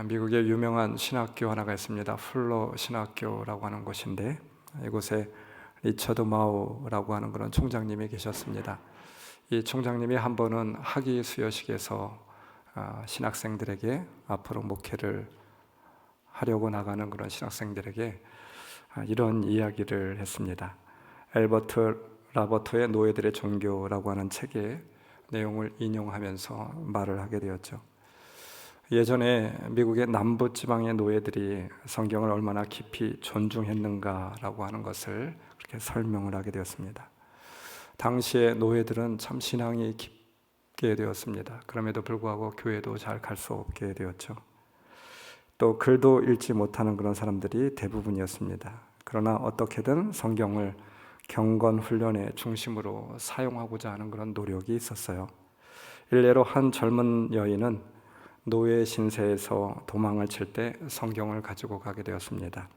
미국의 유명한 신학교 하나가 있습니다. 풀러 신학교라고 하는 곳인데, 이곳에 리처드 마우라고 하는 그런 총장님이 계셨습니다. 이 총장님이 한 번은 학위 수여식에서 신학생들에게, 앞으로 목회를 하려고 나가는 그런 신학생들에게 이런 이야기를 했습니다. 엘버트 라버토의 노예들의 종교라고 하는 책의 내용을 인용하면서 말을 하게 되었죠. 예전에 미국의 남부 지방의 노예들이 성경을 얼마나 깊이 존중했는가라고 하는 것을 그렇게 설명을 하게 되었습니다. 당시의 노예들은 참 신앙이 깊게 되었습니다. 그럼에도 불구하고 교회도 잘 갈 수 없게 되었죠. 또 글도 읽지 못하는 그런 사람들이 대부분이었습니다. 그러나 어떻게든 성경을 경건 훈련의 중심으로 사용하고자 하는 그런 노력이 있었어요. 일례로 한 젊은 여인은 노예 신세에서 도망을 칠 때 성경을 가지고 가게 되었습니다.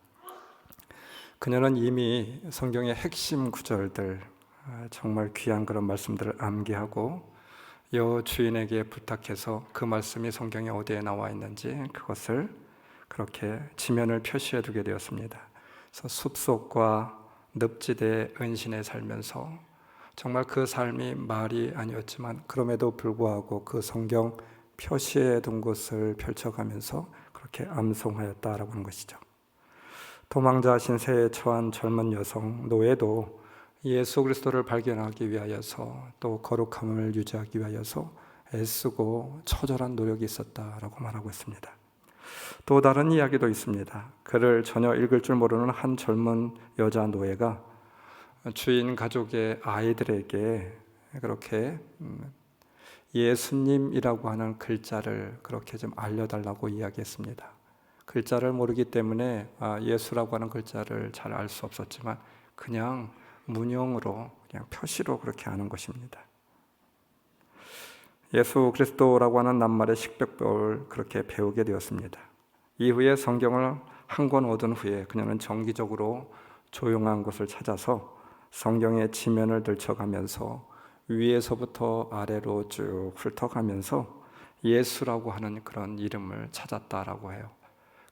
그녀는 이미 성경의 핵심 구절들, 정말 귀한 그런 말씀들을 암기하고 여 주인에게 부탁해서 그 말씀이 성경에 어디에 나와 있는지 그것을 그렇게 지면을 표시해 두게 되었습니다. 그래서 숲속과 늪지대의 은신에 살면서 정말 그 삶이 말이 아니었지만 그럼에도 불구하고 그 성경 표시해 둔 것을 펼쳐가면서 그렇게 암송하였다라고 하는 것이죠. 도망자 신세에 처한 젊은 여성 노예도 예수 그리스도를 발견하기 위하여서 또 거룩함을 유지하기 위하여서 애쓰고 처절한 노력이 있었다라고 말하고 있습니다. 또 다른 이야기도 있습니다. 글을 전혀 읽을 줄 모르는 한 젊은 여자 노예가 주인 가족의 아이들에게 그렇게 예수님이라고 하는 글자를 그렇게 좀 알려달라고 이야기했습니다. 글자를 모르기 때문에 예수라고 하는 글자를 잘 알 수 없었지만 그냥 문형으로, 그냥 표시로 그렇게 아는 것입니다. 예수 그리스도라고 하는 낱말의 식벽을 그렇게 배우게 되었습니다. 이후에 성경을 한 권 얻은 후에 그녀는 정기적으로 조용한 곳을 찾아서 성경의 지면을 들춰가면서 위에서부터 아래로 쭉 훑어가면서 예수라고 하는 그런 이름을 찾았다라고 해요.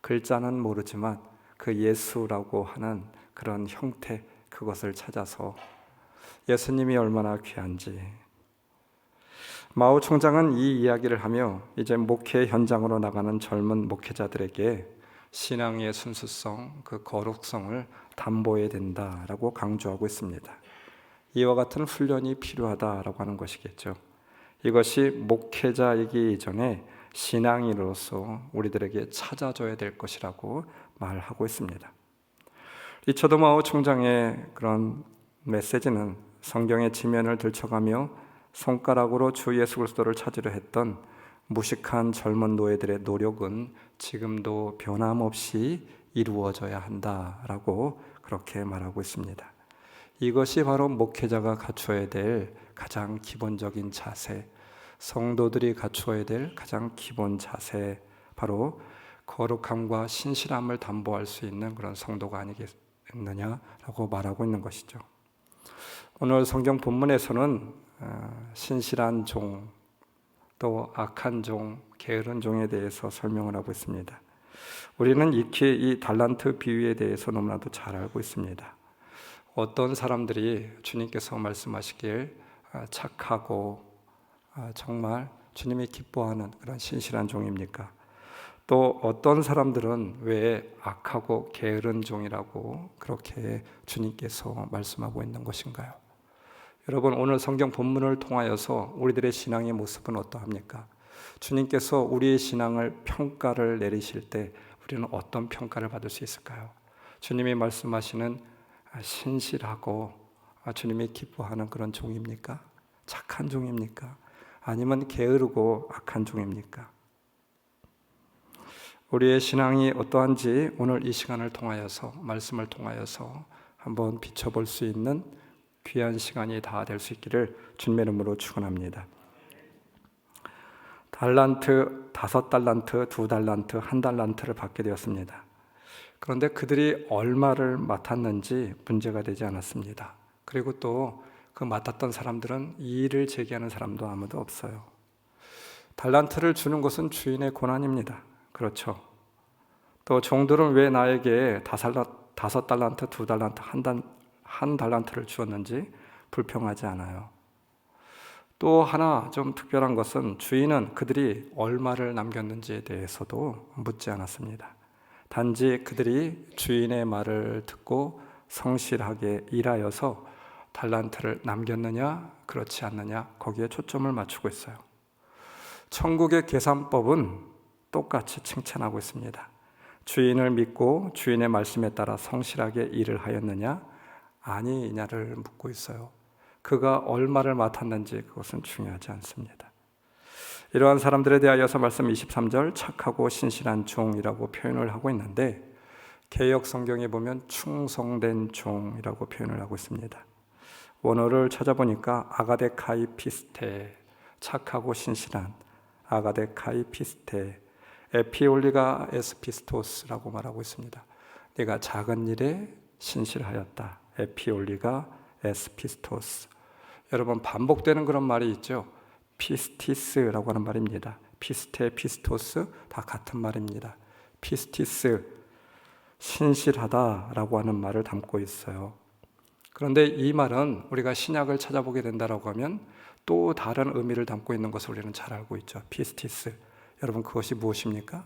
글자는 모르지만 그 예수라고 하는 그런 형태, 그것을 찾아서 예수님이 얼마나 귀한지. 마오 총장은 이 이야기를 하며 이제 목회 현장으로 나가는 젊은 목회자들에게 신앙의 순수성, 그 거룩성을 담보해야 된다라고 강조하고 있습니다. 이와 같은 훈련이 필요하다라고 하는 것이겠죠. 이것이 목회자이기 이전에 신앙인으로서 우리들에게 찾아줘야 될 것이라고 말하고 있습니다. 리처드 마오 총장의 그런 메시지는 성경의 지면을 들춰가며 손가락으로 주 예수 그리스도를 찾으려 했던 무식한 젊은 노예들의 노력은 지금도 변함없이 이루어져야 한다라고 그렇게 말하고 있습니다. 이것이 바로 목회자가 갖추어야 될 가장 기본적인 자세, 성도들이 갖추어야 될 가장 기본 자세, 바로 거룩함과 신실함을 담보할 수 있는 그런 성도가 아니겠느냐라고 말하고 있는 것이죠. 오늘 성경 본문에서는 신실한 종, 또 악한 종, 게으른 종에 대해서 설명을 하고 있습니다. 우리는 익히 이 달란트 비유에 대해서 너무나도 잘 알고 있습니다. 어떤 사람들이 주님께서 말씀하시길 착하고 정말 주님이 기뻐하는 그런 신실한 종입니까? 또 어떤 사람들은 왜 악하고 게으른 종이라고 그렇게 주님께서 말씀하고 있는 것인가요? 여러분, 오늘 성경 본문을 통하여서 우리들의 신앙의 모습은 어떠합니까? 주님께서 우리의 신앙을 평가를 내리실 때 우리는 어떤 평가를 받을 수 있을까요? 주님이 말씀하시는 신실하고 주님이 기뻐하는 그런 종입니까? 착한 종입니까? 아니면 게으르고 악한 종입니까? 우리의 신앙이 어떠한지 오늘 이 시간을 통하여서, 말씀을 통하여서 한번 비춰볼 수 있는 귀한 시간이 다 될 수 있기를 주님의 이름으로 축원합니다. 달란트, 5달란트, 2달란트, 1달란트를 받게 되었습니다. 그런데 그들이 얼마를 맡았는지 문제가 되지 않았습니다. 그리고 또 그 맡았던 사람들은 이의를 제기하는 사람도 아무도 없어요. 달란트를 주는 것은 주인의 권한입니다. 그렇죠. 또 종들은 왜 나에게 5달란트, 2달란트, 한 달란트를 주었는지 불평하지 않아요. 또 하나 좀 특별한 것은 주인은 그들이 얼마를 남겼는지에 대해서도 묻지 않았습니다. 단지 그들이 주인의 말을 듣고 성실하게 일하여서 달란트를 남겼느냐 그렇지 않느냐 거기에 초점을 맞추고 있어요. 천국의 계산법은 똑같이 칭찬하고 있습니다. 주인을 믿고 주인의 말씀에 따라 성실하게 일을 하였느냐 아니냐를 묻고 있어요. 그가 얼마를 맡았는지 그것은 중요하지 않습니다. 이러한 사람들에 대하여서 말씀 23절 착하고 신실한 종이라고 표현을 하고 있는데 개역 성경에 보면 충성된 종이라고 표현을 하고 있습니다. 원어를 찾아보니까 아가데카이피스테, 착하고 신실한 아가데카이피스테, 에피올리가 에스피스토스라고 말하고 있습니다. 네가 작은 일에 신실하였다. 에피올리가 에스피스토스. 여러분 반복되는 그런 말이 있죠. 피스티스라고 하는 말입니다. 피스테, 피스토스 다 같은 말입니다. 피스티스, 신실하다라고 하는 말을 담고 있어요. 그런데 이 말은 우리가 신약을 찾아보게 된다라고 하면 또 다른 의미를 담고 있는 것을 우리는 잘 알고 있죠. 피스티스. 여러분 그것이 무엇입니까?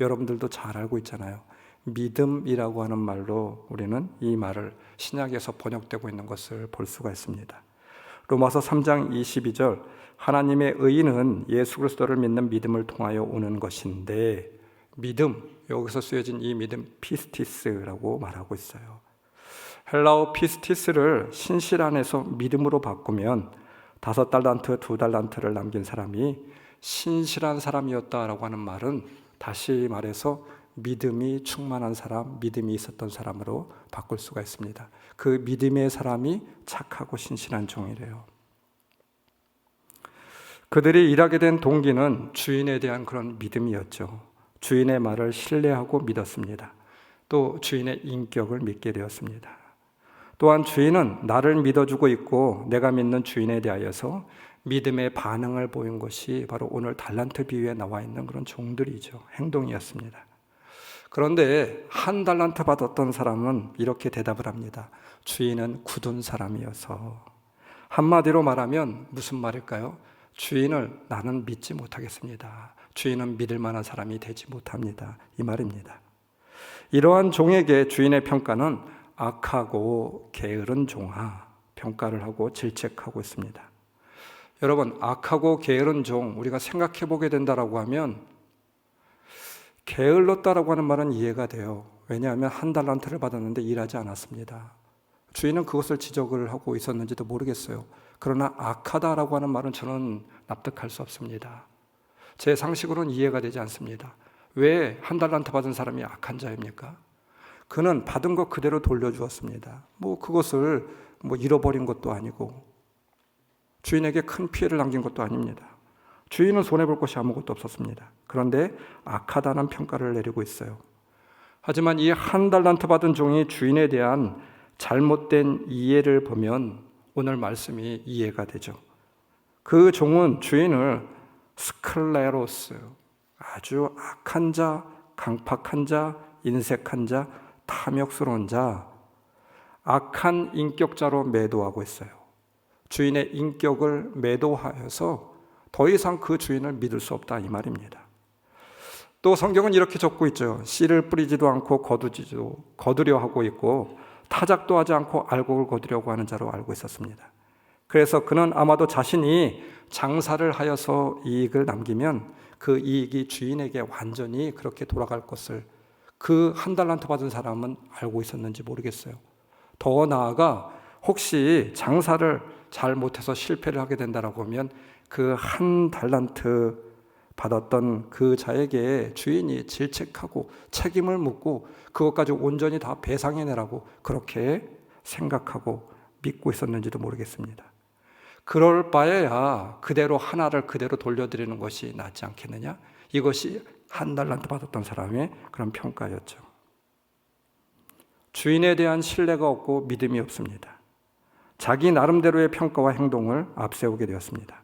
여러분들도 잘 알고 있잖아요. 믿음이라고 하는 말로 우리는 이 말을 신약에서 번역되고 있는 것을 볼 수가 있습니다. 로마서 3장 22절 하나님의 의인은 예수 그리스도를 믿는 믿음을 통하여 오는 것인데 믿음, 여기서 쓰여진 이 믿음 피스티스라고 말하고 있어요. 헬라어 피스티스를 신실한에서 믿음으로 바꾸면 5달란트, 2달란트를 남긴 사람이 신실한 사람이었다라고 하는 말은 다시 말해서 믿음이 충만한 사람, 믿음이 있었던 사람으로 바꿀 수가 있습니다. 그 믿음의 사람이 착하고 신실한 종이래요. 그들이 일하게 된 동기는 주인에 대한 그런 믿음이었죠. 주인의 말을 신뢰하고 믿었습니다. 또 주인의 인격을 믿게 되었습니다. 또한 주인은 나를 믿어주고 있고 내가 믿는 주인에 대하여서 믿음의 반응을 보인 것이 바로 오늘 달란트 비유에 나와 있는 그런 종들이죠. 행동이었습니다. 그런데 1달란트 받았던 사람은 이렇게 대답을 합니다. 주인은 굳은 사람이어서. 한마디로 말하면 무슨 말일까요? 주인을 나는 믿지 못하겠습니다. 주인은 믿을 만한 사람이 되지 못합니다. 이 말입니다. 이러한 종에게 주인의 평가는 악하고 게으른 종아 평가를 하고 질책하고 있습니다. 여러분 악하고 게으른 종 우리가 생각해 보게 된다라고 하면 게을렀다라고 하는 말은 이해가 돼요. 왜냐하면 1달란트를 받았는데 일하지 않았습니다. 주인은 그것을 지적을 하고 있었는지도 모르겠어요. 그러나 악하다라고 하는 말은 저는 납득할 수 없습니다. 제 상식으로는 이해가 되지 않습니다. 왜 1달란트 받은 사람이 악한 자입니까? 그는 받은 것 그대로 돌려주었습니다. 그것을 잃어버린 것도 아니고 주인에게 큰 피해를 남긴 것도 아닙니다. 주인은 손해볼 것이 아무것도 없었습니다. 그런데 악하다는 평가를 내리고 있어요. 하지만 이 1달란트 받은 종이 주인에 대한 잘못된 이해를 보면 오늘 말씀이 이해가 되죠. 그 종은 주인을 스클레로스, 아주 악한 자, 강팍한 자, 인색한 자, 탐욕스러운 자, 악한 인격자로 매도하고 있어요. 주인의 인격을 매도하여서 더 이상 그 주인을 믿을 수 없다 이 말입니다. 또 성경은 이렇게 적고 있죠. 씨를 뿌리지도 않고 거두려 하고 있고 타작도 하지 않고 알곡을 거두려고 하는 자로 알고 있었습니다. 그래서 그는 아마도 자신이 장사를 하여서 이익을 남기면 그 이익이 주인에게 완전히 그렇게 돌아갈 것을 그 1달란트 받은 사람은 알고 있었는지 모르겠어요. 더 나아가 혹시 장사를 잘 못해서 실패를 하게 된다라고 하면 그 1달란트 받았던 그 자에게 주인이 질책하고 책임을 묻고 그것까지 온전히 다 배상해내라고 그렇게 생각하고 믿고 있었는지도 모르겠습니다. 그럴 바에야 그대로 하나를 그대로 돌려드리는 것이 낫지 않겠느냐? 이것이 1달란트 받았던 사람의 그런 평가였죠. 주인에 대한 신뢰가 없고 믿음이 없습니다. 자기 나름대로의 평가와 행동을 앞세우게 되었습니다.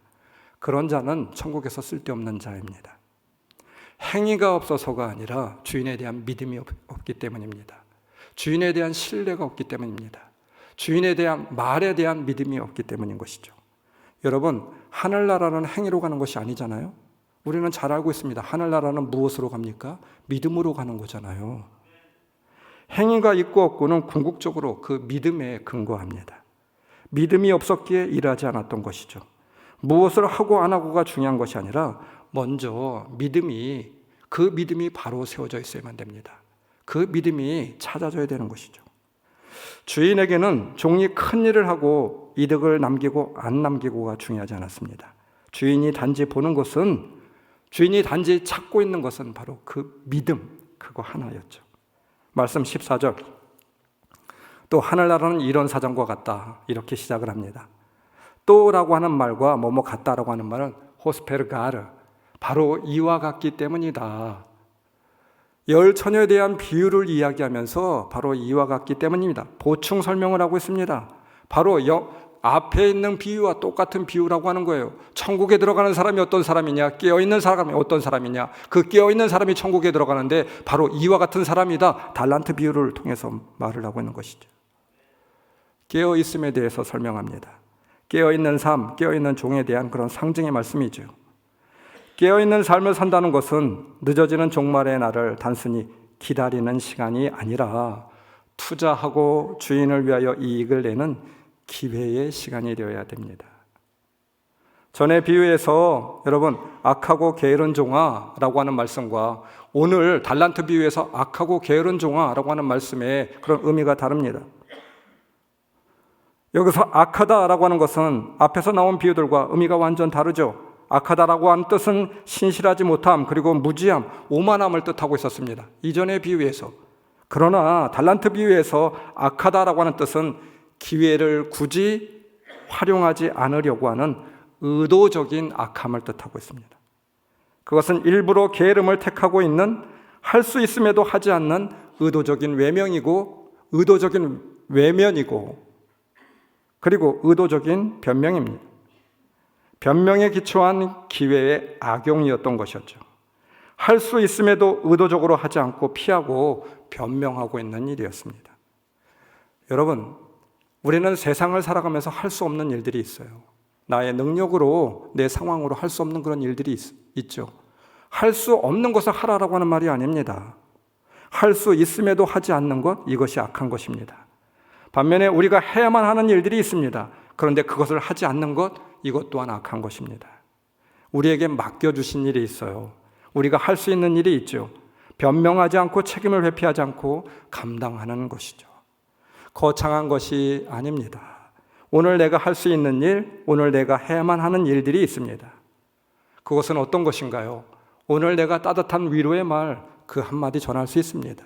그런 자는 천국에서 쓸데없는 자입니다. 행위가 없어서가 아니라 주인에 대한 믿음이 없기 때문입니다. 주인에 대한 신뢰가 없기 때문입니다. 주인에 대한 말에 대한 믿음이 없기 때문인 것이죠. 여러분, 하늘나라는 행위로 가는 것이 아니잖아요. 우리는 잘 알고 있습니다. 하늘나라는 무엇으로 갑니까? 믿음으로 가는 거잖아요. 행위가 있고 없고는 궁극적으로 그 믿음에 근거합니다. 믿음이 없었기에 일하지 않았던 것이죠. 무엇을 하고 안 하고가 중요한 것이 아니라 먼저 그 믿음이 바로 세워져 있어야만 됩니다. 그 믿음이 찾아져야 되는 것이죠. 주인에게는 종이 큰 일을 하고 이득을 남기고 안 남기고가 중요하지 않았습니다. 주인이 단지 찾고 있는 것은 바로 그 믿음, 그거 하나였죠. 말씀 14절. 또 하늘나라는 이런 사정과 같다. 이렇게 시작을 합니다. 또라고 하는 말과 뭐뭐 같다라고 하는 말은 호스페르가르, 바로 이와 같기 때문이다. 열 처녀에 대한 비유를 이야기하면서 바로 이와 같기 때문입니다. 보충 설명을 하고 있습니다. 바로 앞에 있는 비유와 똑같은 비유라고 하는 거예요. 천국에 들어가는 사람이 어떤 사람이냐, 깨어있는 사람이 어떤 사람이냐, 그 깨어있는 사람이 천국에 들어가는데 바로 이와 같은 사람이다. 달란트 비유를 통해서 말을 하고 있는 것이죠. 깨어있음에 대해서 설명합니다. 깨어있는 삶, 깨어있는 종에 대한 그런 상징의 말씀이죠. 깨어있는 삶을 산다는 것은 늦어지는 종말의 날을 단순히 기다리는 시간이 아니라 투자하고 주인을 위하여 이익을 내는 기회의 시간이 되어야 됩니다. 전에 비유에서 여러분 악하고 게으른 종아라고 하는 말씀과 오늘 달란트 비유에서 악하고 게으른 종아라고 하는 말씀의 그런 의미가 다릅니다. 여기서 악하다라고 하는 것은 앞에서 나온 비유들과 의미가 완전 다르죠. 악하다라고 하는 뜻은 신실하지 못함, 그리고 무지함, 오만함을 뜻하고 있었습니다. 이전의 비유에서. 그러나 달란트 비유에서 악하다라고 하는 뜻은 기회를 굳이 활용하지 않으려고 하는 의도적인 악함을 뜻하고 있습니다. 그것은 일부러 게으름을 택하고 있는, 할 수 있음에도 하지 않는 의도적인 외면이고 그리고 의도적인 변명입니다. 변명에 기초한 기회의 악용이었던 것이었죠. 할 수 있음에도 의도적으로 하지 않고 피하고 변명하고 있는 일이었습니다. 여러분, 우리는 세상을 살아가면서 할 수 없는 일들이 있어요. 나의 능력으로, 내 상황으로 할 수 없는 그런 일들이 있죠. 할 수 없는 것을 하라라고 하는 말이 아닙니다. 할 수 있음에도 하지 않는 것, 이것이 악한 것입니다. 반면에 우리가 해야만 하는 일들이 있습니다. 그런데 그것을 하지 않는 것, 이것 또한 악한 것입니다. 우리에게 맡겨주신 일이 있어요. 우리가 할 수 있는 일이 있죠. 변명하지 않고 책임을 회피하지 않고 감당하는 것이죠. 거창한 것이 아닙니다. 오늘 내가 할 수 있는 일, 오늘 내가 해야만 하는 일들이 있습니다. 그것은 어떤 것인가요? 오늘 내가 따뜻한 위로의 말, 그 한마디 전할 수 있습니다.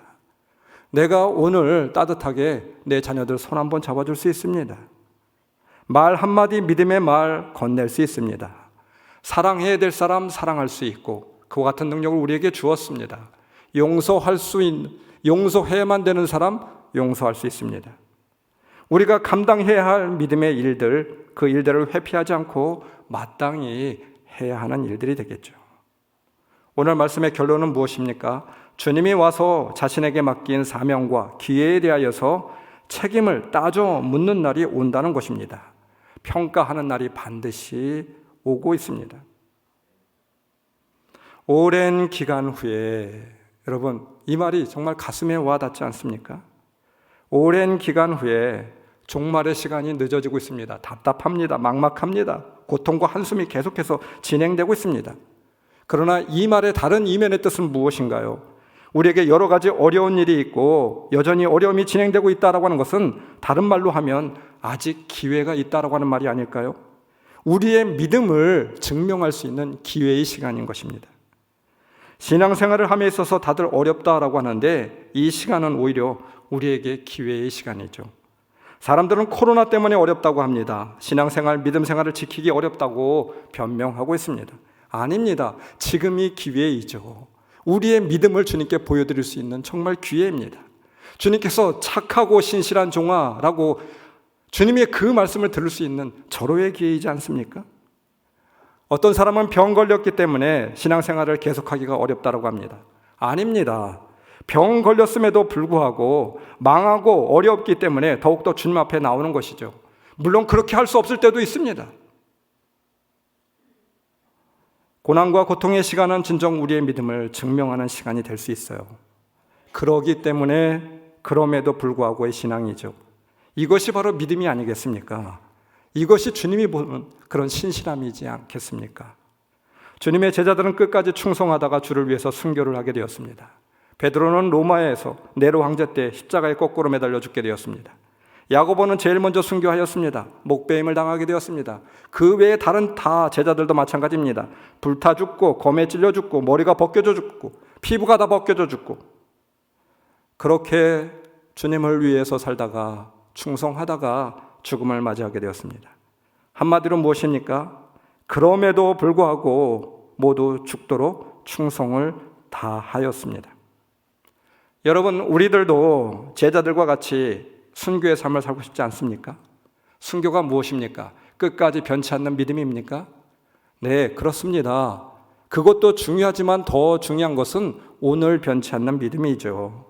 내가 오늘 따뜻하게 내 자녀들 손 한번 잡아줄 수 있습니다. 말 한마디 믿음의 말 건넬 수 있습니다. 사랑해야 될 사람 사랑할 수 있고 그와 같은 능력을 우리에게 주었습니다. 용서해야만 되는 사람 용서할 수 있습니다. 우리가 감당해야 할 믿음의 일들, 그 일들을 회피하지 않고 마땅히 해야 하는 일들이 되겠죠. 오늘 말씀의 결론은 무엇입니까? 주님이 와서 자신에게 맡긴 사명과 기회에 대하여서 책임을 따져 묻는 날이 온다는 것입니다. 평가하는 날이 반드시 오고 있습니다. 오랜 기간 후에, 여러분, 이 말이 정말 가슴에 와닿지 않습니까? 오랜 기간 후에 종말의 시간이 늦어지고 있습니다. 답답합니다. 막막합니다. 고통과 한숨이 계속해서 진행되고 있습니다. 그러나 이 말의 다른 이면의 뜻은 무엇인가요? 우리에게 여러 가지 어려운 일이 있고 여전히 어려움이 진행되고 있다라고 하는 것은 다른 말로 하면 아직 기회가 있다라고 하는 말이 아닐까요? 우리의 믿음을 증명할 수 있는 기회의 시간인 것입니다. 신앙생활을 함에 있어서 다들 어렵다라고 하는데 이 시간은 오히려 우리에게 기회의 시간이죠. 사람들은 코로나 때문에 어렵다고 합니다. 신앙생활, 믿음생활을 지키기 어렵다고 변명하고 있습니다. 아닙니다. 지금이 기회이죠. 우리의 믿음을 주님께 보여드릴 수 있는 정말 기회입니다. 주님께서 착하고 신실한 종아라고 주님의 그 말씀을 들을 수 있는 절호의 기회이지 않습니까? 어떤 사람은 병 걸렸기 때문에 신앙생활을 계속하기가 어렵다고 합니다. 아닙니다. 병 걸렸음에도 불구하고 망하고 어렵기 때문에 더욱더 주님 앞에 나오는 것이죠. 물론 그렇게 할 수 없을 때도 있습니다. 고난과 고통의 시간은 진정 우리의 믿음을 증명하는 시간이 될 수 있어요. 그러기 때문에 그럼에도 불구하고의 신앙이죠. 이것이 바로 믿음이 아니겠습니까? 이것이 주님이 보는 그런 신실함이지 않겠습니까? 주님의 제자들은 끝까지 충성하다가 주를 위해서 순교를 하게 되었습니다. 베드로는 로마에서 네로 황제 때 십자가에 거꾸로 매달려 죽게 되었습니다. 야고보는 제일 먼저 순교하였습니다. 목베임을 당하게 되었습니다. 그 외에 다른 다 제자들도 마찬가지입니다. 불타 죽고 검에 찔려 죽고 머리가 벗겨져 죽고 피부가 다 벗겨져 죽고 그렇게 주님을 위해서 살다가 충성하다가 죽음을 맞이하게 되었습니다. 한마디로 무엇입니까? 그럼에도 불구하고 모두 죽도록 충성을 다하였습니다. 여러분, 우리들도 제자들과 같이 순교의 삶을 살고 싶지 않습니까? 순교가 무엇입니까? 끝까지 변치 않는 믿음입니까? 네, 그렇습니다. 그것도 중요하지만 더 중요한 것은 오늘 변치 않는 믿음이죠.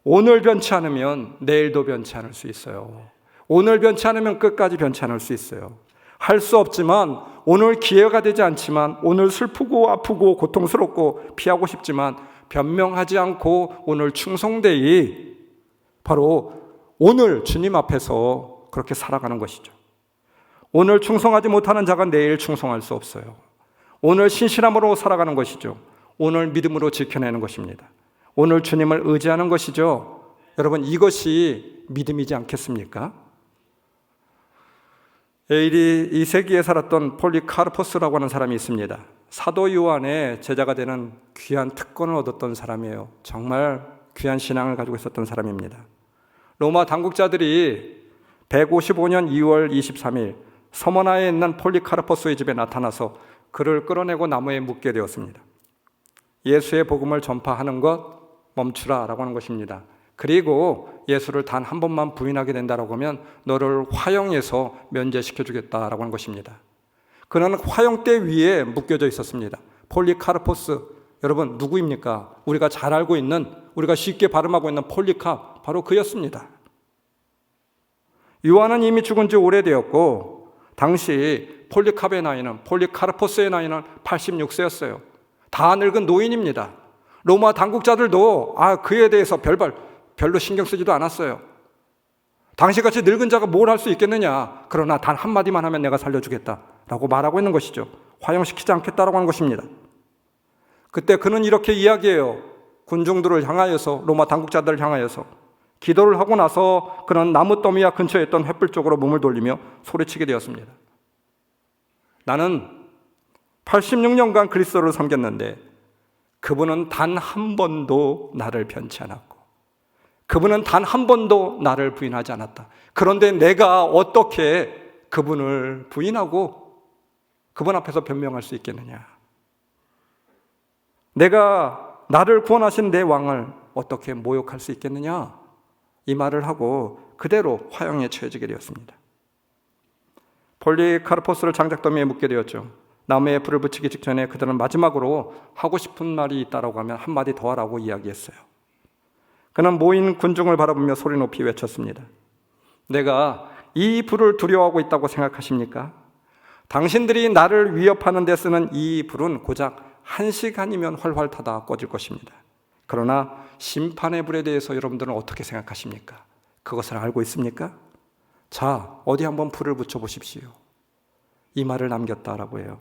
오늘 변치 않으면 내일도 변치 않을 수 있어요. 오늘 변치 않으면 끝까지 변치 않을 수 있어요. 할 수 없지만 오늘 기회가 되지 않지만 오늘 슬프고 아프고 고통스럽고 피하고 싶지만 변명하지 않고 오늘 충성되이 바로 오늘 주님 앞에서 그렇게 살아가는 것이죠. 오늘 충성하지 못하는 자가 내일 충성할 수 없어요. 오늘 신실함으로 살아가는 것이죠. 오늘 믿음으로 지켜내는 것입니다. 오늘 주님을 의지하는 것이죠. 여러분, 이것이 믿음이지 않겠습니까? AD 2세기에 살았던 폴리카르포스라고 하는 사람이 있습니다. 사도 요한의 제자가 되는 귀한 특권을 얻었던 사람이에요. 정말 귀한 신앙을 가지고 있었던 사람입니다. 로마 당국자들이 155년 2월 23일 서머나에 있는 폴리카르포스의 집에 나타나서 그를 끌어내고 나무에 묶게 되었습니다. 예수의 복음을 전파하는 것 멈추라라고 하는 것입니다. 그리고 예수를 단 한 번만 부인하게 된다라고 하면 너를 화형에서 면제시켜 주겠다라고 하는 것입니다. 그는 화형대 위에 묶여져 있었습니다. 폴리카르포스, 여러분 누구입니까? 우리가 잘 알고 있는, 우리가 쉽게 발음하고 있는 폴리카, 바로 그였습니다. 요한은 이미 죽은 지 오래되었고 당시 폴리캅의 나이는, 폴리카르포스의 나이는 86세였어요. 다 늙은 노인입니다. 로마 당국자들도 그에 대해서 별로 신경 쓰지도 않았어요. 당시같이 늙은 자가 뭘 할 수 있겠느냐. 그러나 단 한마디만 하면 내가 살려주겠다라고 말하고 있는 것이죠. 화형시키지 않겠다라고 하는 것입니다. 그때 그는 이렇게 이야기해요. 군중들을 향하여서, 로마 당국자들을 향하여서 기도를 하고 나서 그는 나무더미와 근처에 있던 횃불 쪽으로 몸을 돌리며 소리치게 되었습니다. 나는 86년간 그리스도를 섬겼는데 그분은 단 한 번도 나를 변치 않았고 그분은 단 한 번도 나를 부인하지 않았다. 그런데 내가 어떻게 그분을 부인하고 그분 앞에서 변명할 수 있겠느냐? 내가 나를 구원하신 내 왕을 어떻게 모욕할 수 있겠느냐? 이 말을 하고 그대로 화형에 처해지게 되었습니다. 폴리카르포스를 장작더미에 묻게 되었죠. 나무에 불을 붙이기 직전에 그들은 마지막으로 하고 싶은 말이 있다라고 하면 한마디 더 하라고 이야기했어요. 그는 모인 군중을 바라보며 소리 높이 외쳤습니다. 내가 이 불을 두려워하고 있다고 생각하십니까? 당신들이 나를 위협하는 데 쓰는 이 불은 고작 1시간이면 활활 타다 꺼질 것입니다. 그러나 심판의 불에 대해서 여러분들은 어떻게 생각하십니까? 그것을 알고 있습니까? 자, 어디 한번 불을 붙여보십시오. 이 말을 남겼다라고 해요.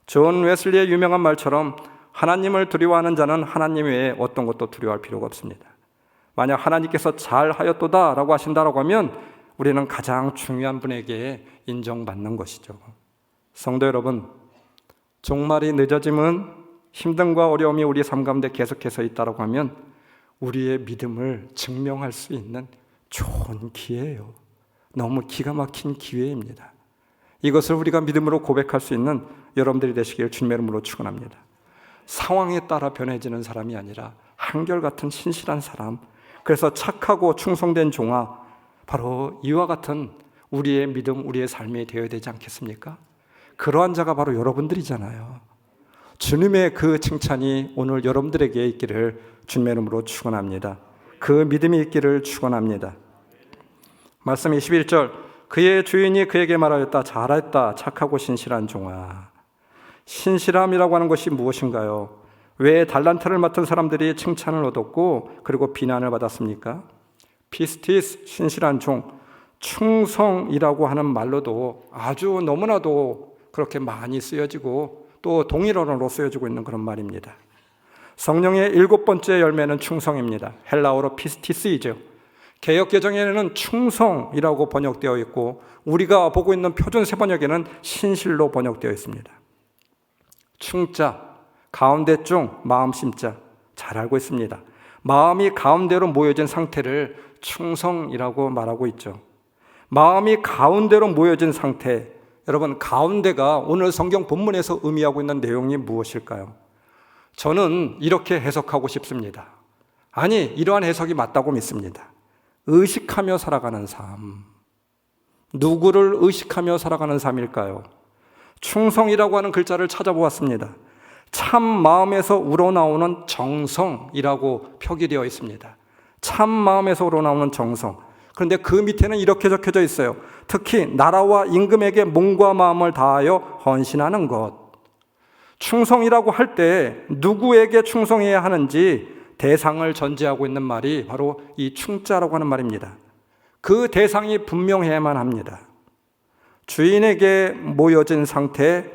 존 웨슬리의 유명한 말처럼 하나님을 두려워하는 자는 하나님 외에 어떤 것도 두려워할 필요가 없습니다. 만약 하나님께서 잘하였도다 라고 하신다라고 하면 우리는 가장 중요한 분에게 인정받는 것이죠. 성도 여러분, 종말이 늦어짐은 힘듦과 어려움이 우리 삶 가운데 계속해서 있다라고 하면 우리의 믿음을 증명할 수 있는 좋은 기회예요. 너무 기가 막힌 기회입니다. 이것을 우리가 믿음으로 고백할 수 있는 여러분들이 되시길 주님의 이름으로 축원합니다. 상황에 따라 변해지는 사람이 아니라 한결같은 신실한 사람, 그래서 착하고 충성된 종아, 바로 이와 같은 우리의 믿음, 우리의 삶이 되어야 되지 않겠습니까? 그러한 자가 바로 여러분들이잖아요. 주님의 그 칭찬이 오늘 여러분들에게 있기를 주님의 이름으로 축원합니다. 그 믿음이 있기를 축원합니다. 말씀 21절, 그의 주인이 그에게 말하였다. 잘했다, 착하고 신실한 종아. 신실함이라고 하는 것이 무엇인가요? 왜 달란트를 맡은 사람들이 칭찬을 얻었고 그리고 비난을 받았습니까? 피스티스, 신실한 종, 충성이라고 하는 말로도 아주 너무나도 그렇게 많이 쓰여지고 또 동일어로 쓰여지고 있는 그런 말입니다. 성령의 7번째 열매는 충성입니다. 헬라어로 피스티스이죠. 개역개정에는 충성이라고 번역되어 있고 우리가 보고 있는 표준 세번역에는 신실로 번역되어 있습니다. 충자, 가운데 중, 마음 심자, 잘 알고 있습니다. 마음이 가운데로 모여진 상태를 충성이라고 말하고 있죠. 마음이 가운데로 모여진 상태, 여러분 가운데가 오늘 성경 본문에서 의미하고 있는 내용이 무엇일까요? 저는 이렇게 해석하고 싶습니다. 아니, 이러한 해석이 맞다고 믿습니다. 의식하며 살아가는 삶. 누구를 의식하며 살아가는 삶일까요? 충성이라고 하는 글자를 찾아보았습니다. 참 마음에서 우러나오는 정성이라고 표기되어 있습니다. 참 마음에서 우러나오는 정성. 그런데 그 밑에는 이렇게 적혀져 있어요. 특히 나라와 임금에게 몸과 마음을 다하여 헌신하는 것. 충성이라고 할 때 누구에게 충성해야 하는지 대상을 전제하고 있는 말이 바로 이 충자라고 하는 말입니다. 그 대상이 분명해야만 합니다. 주인에게 모여진 상태,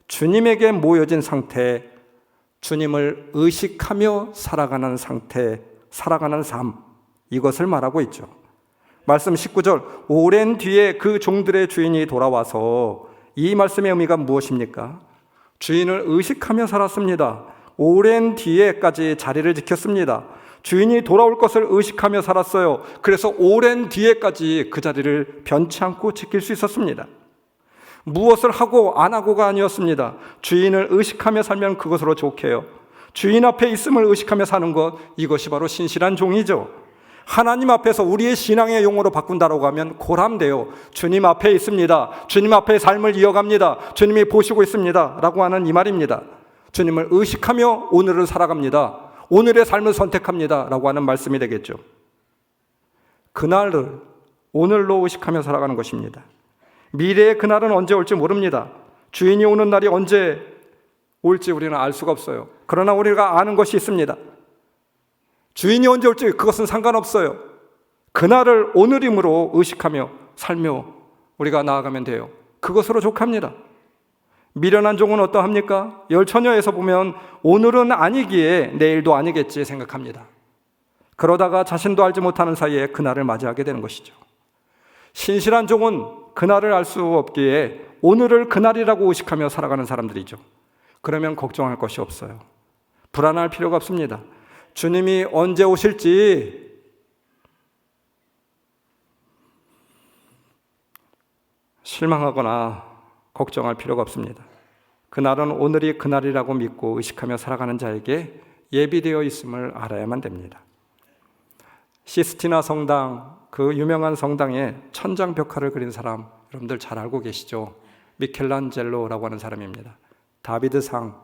주님에게 모여진 상태, 주님을 의식하며 살아가는 상태, 살아가는 삶, 이것을 말하고 있죠. 말씀 19절, 오랜 뒤에 그 종들의 주인이 돌아와서, 이 말씀의 의미가 무엇입니까? 주인을 의식하며 살았습니다. 오랜 뒤에까지 자리를 지켰습니다. 주인이 돌아올 것을 의식하며 살았어요. 그래서 오랜 뒤에까지 그 자리를 변치 않고 지킬 수 있었습니다. 무엇을 하고 안 하고가 아니었습니다. 주인을 의식하며 살면 그것으로 좋게요. 주인 앞에 있음을 의식하며 사는 것, 이것이 바로 신실한 종이죠. 하나님 앞에서 우리의 신앙의 용어로 바꾼다라고 하면 고람돼요. 주님 앞에 있습니다. 주님 앞에 삶을 이어갑니다. 주님이 보시고 있습니다. 라고 하는 이 말입니다. 주님을 의식하며 오늘을 살아갑니다. 오늘의 삶을 선택합니다. 라고 하는 말씀이 되겠죠. 그날을 오늘로 의식하며 살아가는 것입니다. 미래의 그날은 언제 올지 모릅니다. 주인이 오는 날이 언제 올지 우리는 알 수가 없어요. 그러나 우리가 아는 것이 있습니다. 주인이 언제 올지 그것은 상관없어요. 그날을 오늘임으로 의식하며 살며 우리가 나아가면 돼요. 그것으로 족합니다. 미련한 종은 어떠합니까? 열처녀에서 보면 오늘은 아니기에 내일도 아니겠지 생각합니다. 그러다가 자신도 알지 못하는 사이에 그날을 맞이하게 되는 것이죠. 신실한 종은 그날을 알 수 없기에 오늘을 그날이라고 의식하며 살아가는 사람들이죠. 그러면 걱정할 것이 없어요. 불안할 필요가 없습니다. 주님이 언제 오실지 실망하거나 걱정할 필요가 없습니다. 그날은 오늘이 그날이라고 믿고 의식하며 살아가는 자에게 예비되어 있음을 알아야만 됩니다. 시스티나 성당, 그 유명한 성당에 천장 벽화를 그린 사람 여러분들 잘 알고 계시죠? 미켈란젤로라고 하는 사람입니다. 다비드상을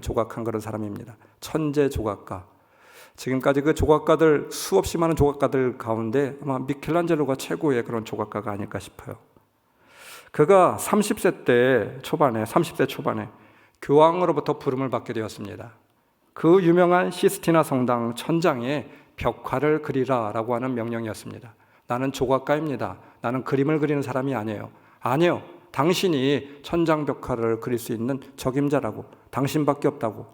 조각한 그런 사람입니다. 천재 조각가. 지금까지 그 조각가들, 수없이 많은 조각가들 가운데 아마 미켈란젤로가 최고의 그런 조각가가 아닐까 싶어요. 그가 30대 초반에 교황으로부터 부름을 받게 되었습니다. 그 유명한 시스티나 성당 천장에 벽화를 그리라라고 하는 명령이었습니다. 나는 조각가입니다. 나는 그림을 그리는 사람이 아니에요. 아니요. 당신이 천장 벽화를 그릴 수 있는 적임자라고. 당신밖에 없다고.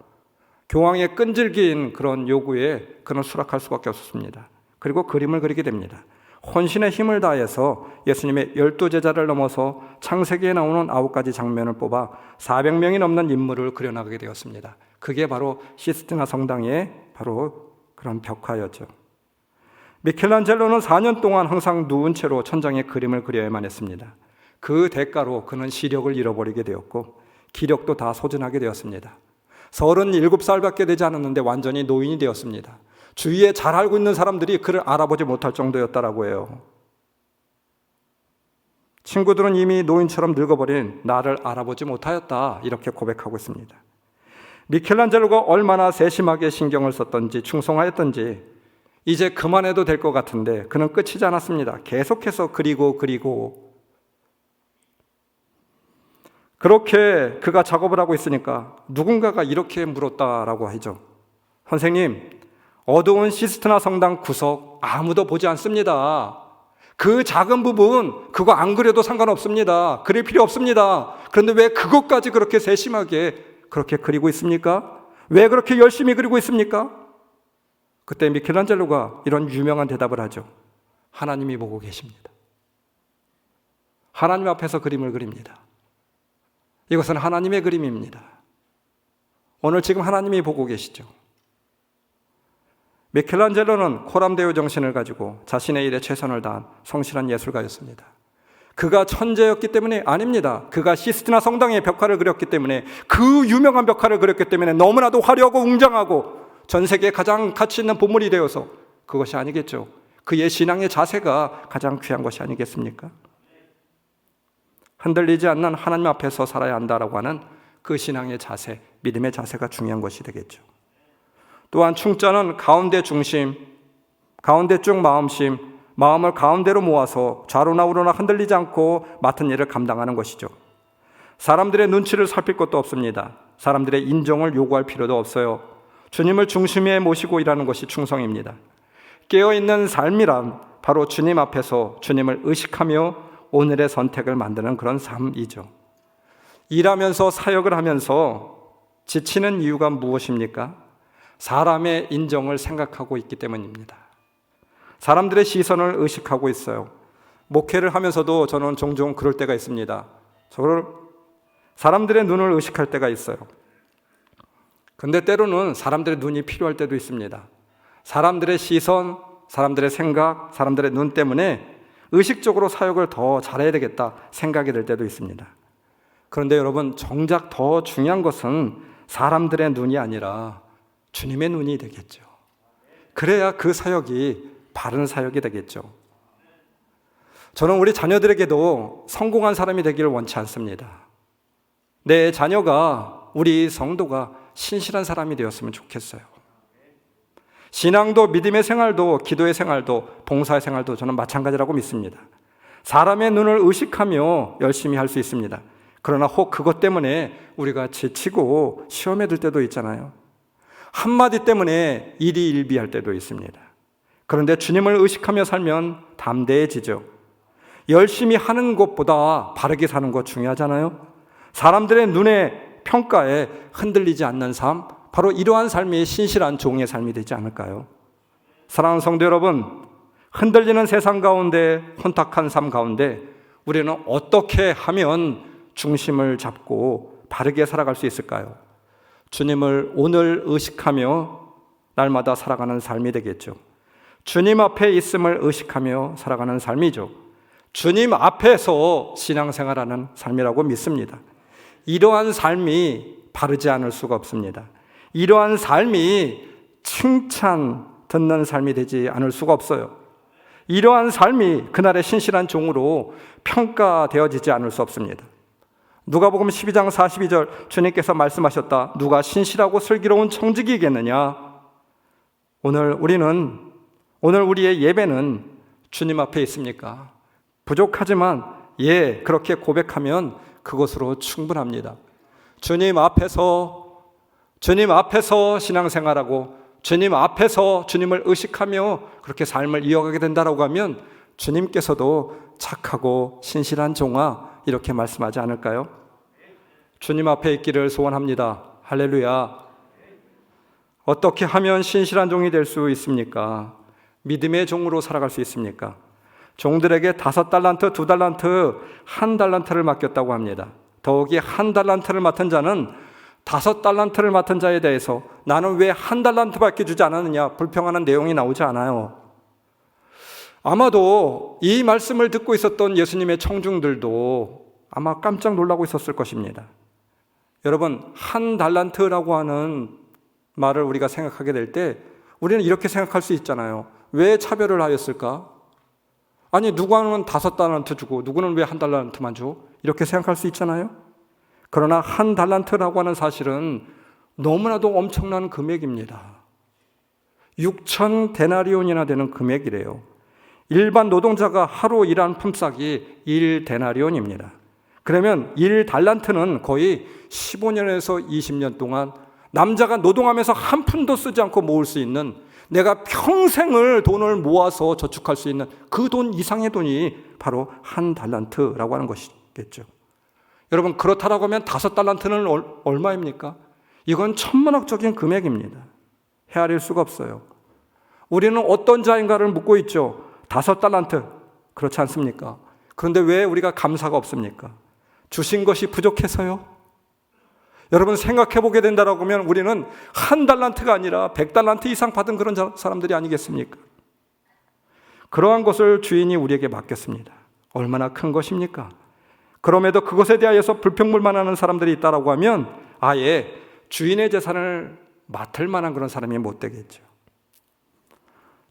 교황의 끈질긴 그런 요구에 그는 수락할 수밖에 없었습니다. 그리고 그림을 그리게 됩니다. 혼신의 힘을 다해서 예수님의 12제자를 넘어서 창세기에 나오는 9가지 장면을 뽑아 400명이 넘는 인물을 그려나가게 되었습니다. 그게 바로 시스티나 성당의 바로 그런 벽화였죠. 미켈란젤로는 4년 동안 항상 누운 채로 천장에 그림을 그려야만 했습니다. 그 대가로 그는 시력을 잃어버리게 되었고 기력도 다 소진하게 되었습니다. 37살밖에 되지 않았는데 완전히 노인이 되었습니다. 주위에 잘 알고 있는 사람들이 그를 알아보지 못할 정도였다라고 해요. 친구들은 이미 노인처럼 늙어버린 나를 알아보지 못하였다, 이렇게 고백하고 있습니다. 미켈란젤로가 얼마나 세심하게 신경을 썼던지 충성하였던지 이제 그만해도 될 것 같은데 그는 끝이지 않았습니다. 계속해서 그리고 그렇게 그가 작업을 하고 있으니까 누군가가 이렇게 물었다라고 하죠. 선생님, 어두운 시스테나 성당 구석 아무도 보지 않습니다. 그 작은 부분 그거 안 그려도 상관없습니다. 그릴 필요 없습니다. 그런데 왜 그것까지 그렇게 세심하게 그렇게 그리고 있습니까? 왜 그렇게 열심히 그리고 있습니까? 그때 미켈란젤로가 이런 유명한 대답을 하죠. 하나님이 보고 계십니다. 하나님 앞에서 그림을 그립니다. 이것은 하나님의 그림입니다. 오늘 지금 하나님이 보고 계시죠. 미켈란젤로는 코람데오 정신을 가지고 자신의 일에 최선을 다한 성실한 예술가였습니다. 그가 천재였기 때문에 아닙니다. 그가 시스티나 성당의 벽화를 그렸기 때문에, 그 유명한 벽화를 그렸기 때문에 너무나도 화려하고 웅장하고 전 세계에 가장 가치 있는 보물이 되어서 그것이 아니겠죠. 그의 신앙의 자세가 가장 귀한 것이 아니겠습니까? 흔들리지 않는 하나님 앞에서 살아야 한다라고 하는 그 신앙의 자세, 믿음의 자세가 중요한 것이 되겠죠. 또한 충자는 가운데 중심, 가운데 쭉 마음심, 마음을 가운데로 모아서 좌로나 우로나 흔들리지 않고 맡은 일을 감당하는 것이죠. 사람들의 눈치를 살필 것도 없습니다. 사람들의 인정을 요구할 필요도 없어요. 주님을 중심에 모시고 일하는 것이 충성입니다. 깨어있는 삶이란 바로 주님 앞에서 주님을 의식하며 오늘의 선택을 만드는 그런 삶이죠. 일하면서 사역을 하면서 지치는 이유가 무엇입니까? 사람의 인정을 생각하고 있기 때문입니다. 사람들의 시선을 의식하고 있어요. 목회를 하면서도 저는 종종 그럴 때가 있습니다. 사람들의 눈을 의식할 때가 있어요. 근데 때로는 사람들의 눈이 필요할 때도 있습니다. 사람들의 시선, 사람들의 생각, 사람들의 눈 때문에 의식적으로 사역을 더 잘해야 되겠다 생각이 들 때도 있습니다. 그런데 여러분, 정작 더 중요한 것은 사람들의 눈이 아니라 주님의 눈이 되겠죠. 그래야 그 사역이 바른 사역이 되겠죠. 저는 우리 자녀들에게도 성공한 사람이 되기를 원치 않습니다. 내 자녀가, 우리 성도가 신실한 사람이 되었으면 좋겠어요. 신앙도 믿음의 생활도 기도의 생활도 봉사의 생활도 저는 마찬가지라고 믿습니다. 사람의 눈을 의식하며 열심히 할 수 있습니다. 그러나 혹 그것 때문에 우리가 지치고 시험에 들 때도 있잖아요. 한마디 때문에 일이 일비할 때도 있습니다. 그런데 주님을 의식하며 살면 담대해지죠. 열심히 하는 것보다 바르게 사는 것 중요하잖아요. 사람들의 눈에 평가에 흔들리지 않는 삶, 바로 이러한 삶이 신실한 종의 삶이 되지 않을까요? 사랑하는 성도 여러분, 흔들리는 세상 가운데, 혼탁한 삶 가운데 우리는 어떻게 하면 중심을 잡고 바르게 살아갈 수 있을까요? 주님을 오늘 의식하며 날마다 살아가는 삶이 되겠죠. 주님 앞에 있음을 의식하며 살아가는 삶이죠. 주님 앞에서 신앙생활하는 삶이라고 믿습니다. 이러한 삶이 바르지 않을 수가 없습니다. 이러한 삶이 칭찬 듣는 삶이 되지 않을 수가 없어요. 이러한 삶이 그날의 신실한 종으로 평가되어지지 않을 수 없습니다. 누가복음 12장 42절 주님께서 말씀하셨다. 누가 신실하고 슬기로운 청지기이겠느냐? 오늘 우리의 예배는 주님 앞에 있습니까? 부족하지만 그렇게 고백하면 그것으로 충분합니다. 주님 앞에서 신앙생활하고 주님 앞에서 주님을 의식하며 그렇게 삶을 이어가게 된다라고 하면 주님께서도 착하고 신실한 종아 이렇게 말씀하지 않을까요? 주님 앞에 있기를 소원합니다. 할렐루야. 어떻게 하면 신실한 종이 될 수 있습니까? 믿음의 종으로 살아갈 수 있습니까? 종들에게 5달란트, 2달란트, 1달란트를 맡겼다고 합니다. 더욱이 1달란트를 맡은 자는 5달란트를 맡은 자에 대해서 나는 왜 1달란트밖에 주지 않았느냐 불평하는 내용이 나오지 않아요. 아마도 이 말씀을 듣고 있었던 예수님의 청중들도 아마 깜짝 놀라고 있었을 것입니다. 여러분, 1달란트라고 하는 말을 우리가 생각하게 될 때 우리는 이렇게 생각할 수 있잖아요. 왜 차별을 하였을까? 아니 누구는 5달란트 주고 누구는 왜 1달란트만 줘? 이렇게 생각할 수 있잖아요. 그러나 1달란트라고 하는 사실은 너무나도 엄청난 금액입니다. 6천 데나리온이나 되는 금액이래요. 일반 노동자가 하루 일한 품삯이 1데나리온입니다. 그러면 1달란트는 거의 15년에서 20년 동안 남자가 노동하면서 한 푼도 쓰지 않고 모을 수 있는, 내가 평생을 돈을 모아서 저축할 수 있는 그 돈 이상의 돈이 바로 1달란트라고 하는 것이겠죠. 여러분, 그렇다라고 하면 5달란트는 얼마입니까? 이건 천문학적인 금액입니다. 헤아릴 수가 없어요. 우리는 어떤 자인가를 묻고 있죠. 5달란트, 그렇지 않습니까? 그런데 왜 우리가 감사가 없습니까? 주신 것이 부족해서요? 여러분, 생각해 보게 된다고 하면 우리는 1달란트가 아니라 100달란트 이상 받은 그런 사람들이 아니겠습니까? 그러한 것을 주인이 우리에게 맡겼습니다. 얼마나 큰 것입니까? 그럼에도 그것에 대하여서 불평불만하는 사람들이 있다고 하면 아예 주인의 재산을 맡을 만한 그런 사람이 못 되겠죠.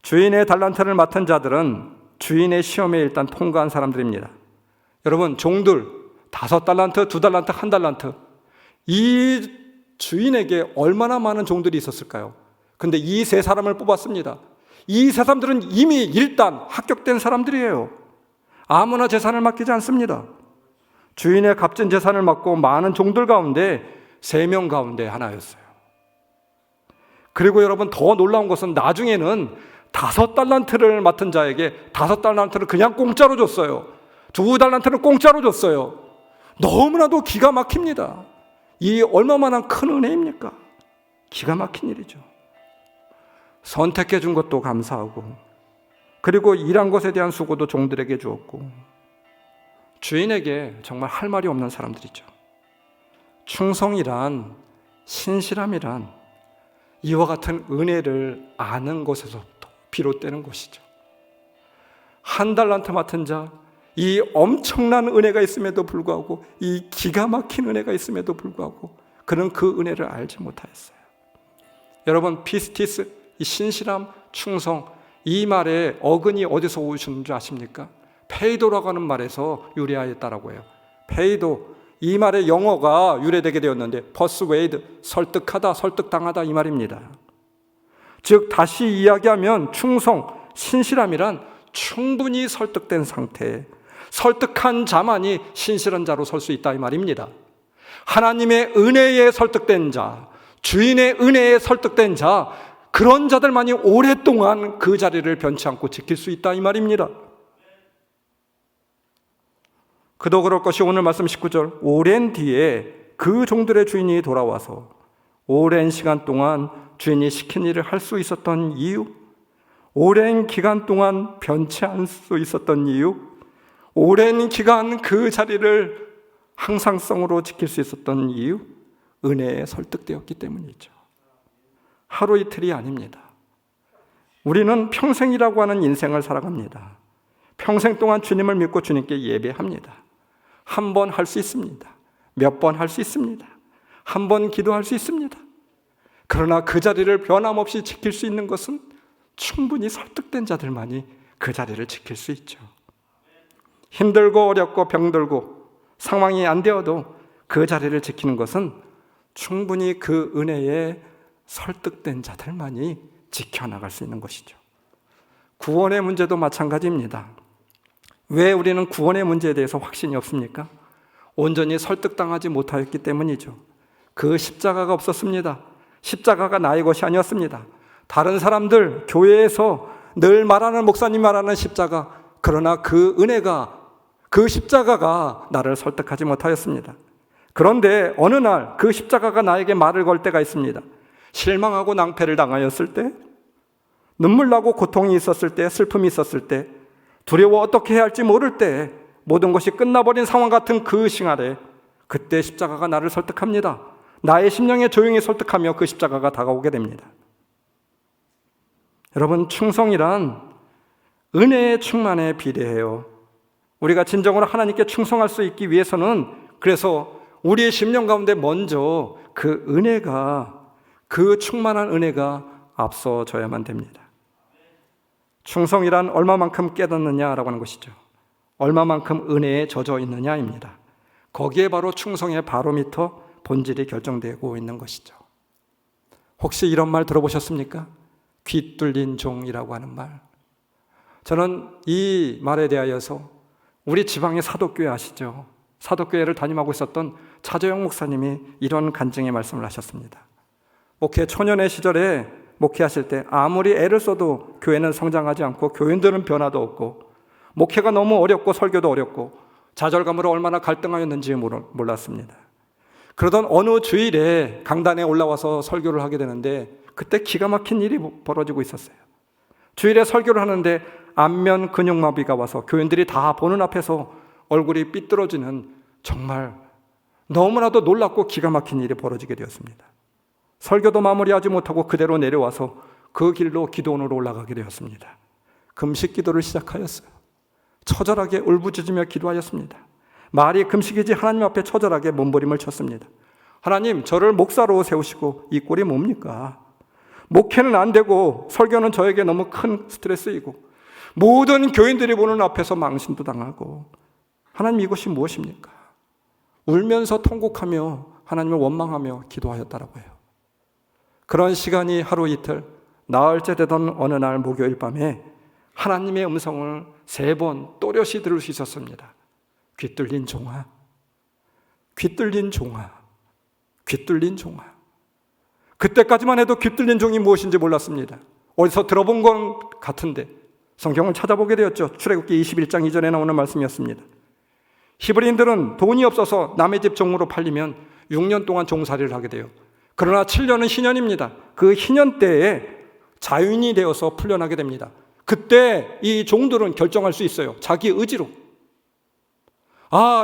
주인의 달란트를 맡은 자들은 주인의 시험에 일단 통과한 사람들입니다. 여러분, 종들 5달란트, 2달란트, 1달란트, 이 주인에게 얼마나 많은 종들이 있었을까요? 근데 이 세 사람을 뽑았습니다. 이 세 사람들은 이미 일단 합격된 사람들이에요. 아무나 재산을 맡기지 않습니다. 주인의 값진 재산을 맡고 많은 종들 가운데 3명 가운데 하나였어요. 그리고 여러분, 더 놀라운 것은 나중에는 5달란트를 맡은 자에게 5달란트를 그냥 공짜로 줬어요. 2달란트를 공짜로 줬어요. 너무나도 기가 막힙니다. 이 얼마만한 큰 은혜입니까? 기가 막힌 일이죠. 선택해 준 것도 감사하고, 그리고 일한 것에 대한 수고도 종들에게 주었고, 주인에게 정말 할 말이 없는 사람들이죠. 충성이란, 신실함이란 이와 같은 은혜를 아는 것에서부터 비롯되는 것이죠. 1달란트 맡은 자, 이 엄청난 은혜가 있음에도 불구하고, 이 기가 막힌 은혜가 있음에도 불구하고 그는 그 은혜를 알지 못하였어요. 여러분, 피스티스, 이 신실함, 충성, 이 말의 어근이 어디서 오신 줄 아십니까? 페이도라고 하는 말에서 유래하였다라고 해요. 페이도, 이 말의 영어가 유래되게 되었는데 persuade, 설득하다, 설득당하다 이 말입니다. 즉 다시 이야기하면 충성, 신실함이란 충분히 설득된 상태, 설득한 자만이 신실한 자로 설 수 있다 이 말입니다. 하나님의 은혜에 설득된 자, 주인의 은혜에 설득된 자, 그런 자들만이 오랫동안 그 자리를 변치 않고 지킬 수 있다 이 말입니다. 그도 그럴 것이 오늘 말씀 19절, 오랜 뒤에 그 종들의 주인이 돌아와서 오랜 시간 동안 주인이 시킨 일을 할 수 있었던 이유, 오랜 기간 동안 변치 않을 수 있었던 이유, 오랜 기간 그 자리를 항상성으로 지킬 수 있었던 이유, 은혜에 설득되었기 때문이죠. 하루 이틀이 아닙니다. 우리는 평생이라고 하는 인생을 살아갑니다. 평생 동안 주님을 믿고 주님께 예배합니다. 한 번 할 수 있습니다. 몇 번 할 수 있습니다. 한 번 기도할 수 있습니다. 그러나 그 자리를 변함없이 지킬 수 있는 것은 충분히 설득된 자들만이 그 자리를 지킬 수 있죠. 힘들고 어렵고 병들고 상황이 안 되어도 그 자리를 지키는 것은 충분히 그 은혜에 설득된 자들만이 지켜나갈 수 있는 것이죠. 구원의 문제도 마찬가지입니다. 왜 우리는 구원의 문제에 대해서 확신이 없습니까? 온전히 설득당하지 못하였기 때문이죠. 그 십자가가 없었습니다. 십자가가 나의 것이 아니었습니다. 다른 사람들, 교회에서 늘 말하는, 목사님 말하는 십자가, 그러나 그 은혜가, 그 십자가가 나를 설득하지 못하였습니다. 그런데 어느 날 그 십자가가 나에게 말을 걸 때가 있습니다. 실망하고 낭패를 당하였을 때, 눈물 나고 고통이 있었을 때, 슬픔이 있었을 때, 두려워 어떻게 해야 할지 모를 때, 모든 것이 끝나버린 상황 같은 그 시간에 그때 십자가가 나를 설득합니다. 나의 심령에 조용히 설득하며 그 십자가가 다가오게 됩니다. 여러분, 충성이란 은혜의 충만에 비례해요. 우리가 진정으로 하나님께 충성할 수 있기 위해서는, 그래서 우리의 심령 가운데 먼저 그 은혜가, 그 충만한 은혜가 앞서져야만 됩니다. 충성이란 얼마만큼 깨닫느냐라고 하는 것이죠. 얼마만큼 은혜에 젖어 있느냐입니다. 거기에 바로 충성의 바로미터 본질이 결정되고 있는 것이죠. 혹시 이런 말 들어보셨습니까? 귀 뚫린 종이라고 하는 말. 저는 이 말에 대하여서 우리 지방의 사도교회 아시죠? 사도교회를 담임하고 있었던 차재영 목사님이 이런 간증의 말씀을 하셨습니다. 목회 초년의 시절에 목회하실 때 아무리 애를 써도 교회는 성장하지 않고 교인들은 변화도 없고 목회가 너무 어렵고 설교도 어렵고 좌절감으로 얼마나 갈등하였는지 몰랐습니다. 그러던 어느 주일에 강단에 올라와서 설교를 하게 되는데 그때 기가 막힌 일이 벌어지고 있었어요. 주일에 설교를 하는데 안면 근육마비가 와서 교인들이 다 보는 앞에서 얼굴이 삐뚤어지는 정말 너무나도 놀랍고 기가 막힌 일이 벌어지게 되었습니다. 설교도 마무리하지 못하고 그대로 내려와서 그 길로 기도원으로 올라가게 되었습니다. 금식 기도를 시작하였어요. 처절하게 울부짖으며 기도하였습니다. 말이 금식이지 하나님 앞에 처절하게 몸부림을 쳤습니다. 하나님, 저를 목사로 세우시고 이 꼴이 뭡니까? 목회는 안 되고 설교는 저에게 너무 큰 스트레스이고 모든 교인들이 보는 앞에서 망신도 당하고 하나님, 이것이 무엇입니까? 울면서 통곡하며 하나님을 원망하며 기도하였다라고 해요. 그런 시간이 하루 이틀 나흘째 되던 어느 날 목요일 밤에 하나님의 음성을 3번 또렷이 들을 수 있었습니다. 귀 뚫린 종아, 귀 뚫린 종아, 귀 뚫린 종아. 그때까지만 해도 귀 뚫린 종이 무엇인지 몰랐습니다. 어디서 들어본 것 같은데 성경을 찾아보게 되었죠. 출애굽기 21장 2절에 나오는 말씀이었습니다. 히브리인들은 돈이 없어서 남의 집 종으로 팔리면 6년 동안 종살이를 하게 돼요. 그러나 7년은 희년입니다. 그 희년 때에 자유인이 되어서 풀려나게 됩니다. 그때 이 종들은 결정할 수 있어요. 자기 의지로.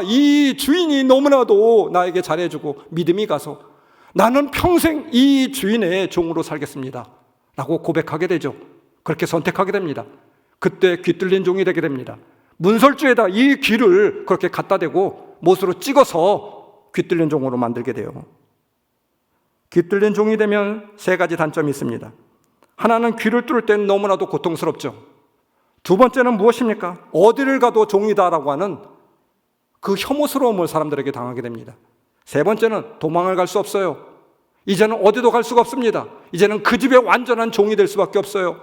이 주인이 너무나도 나에게 잘해주고 믿음이 가서 나는 평생 이 주인의 종으로 살겠습니다 라고 고백하게 되죠. 그렇게 선택하게 됩니다. 그때 귀 뚫린 종이 되게 됩니다. 문설주에다 이 귀를 그렇게 갖다 대고 못으로 찍어서 귀 뚫린 종으로 만들게 돼요. 귀 뚫린 종이 되면 3가지 단점이 있습니다. 하나는 귀를 뚫을 땐 너무나도 고통스럽죠. 2번째는 무엇입니까? 어디를 가도 종이다라고 하는 그 혐오스러움을 사람들에게 당하게 됩니다. 3번째는 도망을 갈 수 없어요. 이제는 어디도 갈 수가 없습니다. 이제는 그 집의 완전한 종이 될 수밖에 없어요.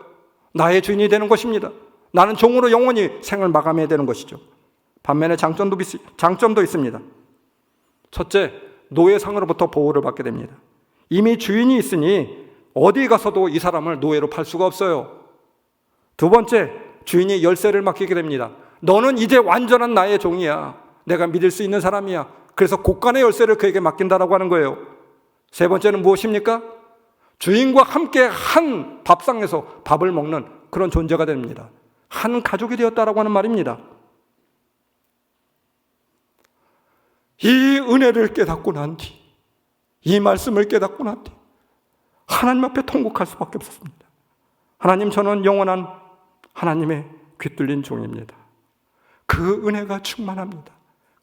나의 주인이 되는 것입니다. 나는 종으로 영원히 생을 마감해야 되는 것이죠. 반면에 장점도 있습니다. 첫째, 노예상으로부터 보호를 받게 됩니다. 이미 주인이 있으니 어디 가서도 이 사람을 노예로 팔 수가 없어요. 2번째, 주인이 열쇠를 맡기게 됩니다. 너는 이제 완전한 나의 종이야. 내가 믿을 수 있는 사람이야. 그래서 곳간의 열쇠를 그에게 맡긴다라고 하는 거예요. 3번째는 무엇입니까? 주인과 함께 한 밥상에서 밥을 먹는 그런 존재가 됩니다. 한 가족이 되었다라고 하는 말입니다. 이 은혜를 깨닫고 난 뒤, 이 말씀을 깨닫고 난 뒤 하나님 앞에 통곡할 수밖에 없었습니다. 하나님, 저는 영원한 하나님의 귀 뚫린 종입니다. 그 은혜가 충만합니다.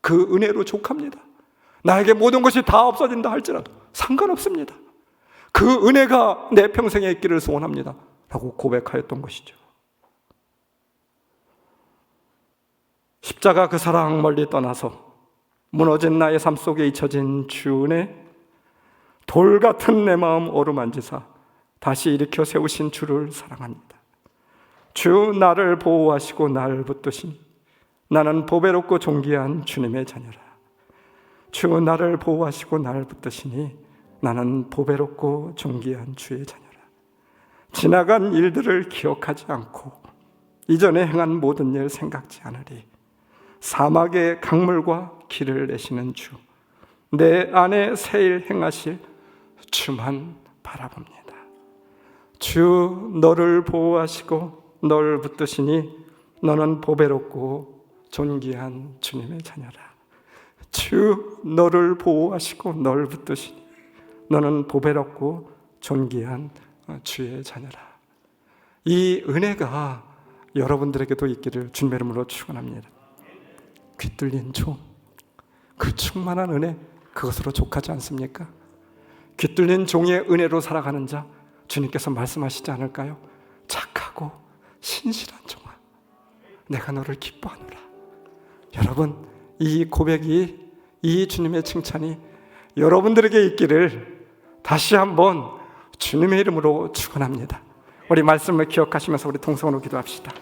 그 은혜로 족합니다. 나에게 모든 것이 다 없어진다 할지라도 상관없습니다. 그 은혜가 내 평생에 있기를 소원합니다 라고 고백하였던 것이죠. 십자가 그 사랑 멀리 떠나서 무너진 나의 삶 속에 잊혀진 주 은혜, 돌 같은 내 마음 어루만지사 다시 일으켜 세우신 주를 사랑합니다. 주 나를 보호하시고 나를 붙드시니 나는 보배롭고 존귀한 주님의 자녀라. 주 나를 보호하시고 나를 붙드시니 나는 보배롭고 존귀한 주의 자녀라. 지나간 일들을 기억하지 않고 이전에 행한 모든 일 생각지 않으리. 사막의 강물과 길을 내시는 주, 내 안에 새 일 행하실 주만 바라봅니다. 주 너를 보호하시고 너를 붙드시니 너는 보배롭고 존귀한 주님의 자녀라. 주 너를 보호하시고 너를 붙드시니 너는 보배롭고 존귀한 주의 자녀라. 이 은혜가 여러분들에게도 있기를 주님의 이름으로 축원합니다. 귀 뚫린 종, 그 충만한 은혜, 그것으로 족하지 않습니까? 귀 뚫린 종의 은혜로 살아가는 자, 주님께서 말씀하시지 않을까요? 착하고 신실한 종아, 내가 너를 기뻐하노라. 여러분, 이 고백이, 이 주님의 칭찬이 여러분들에게 있기를 다시 한번 주님의 이름으로 축원합니다. 우리 말씀을 기억하시면서 우리 동성으로 기도합시다.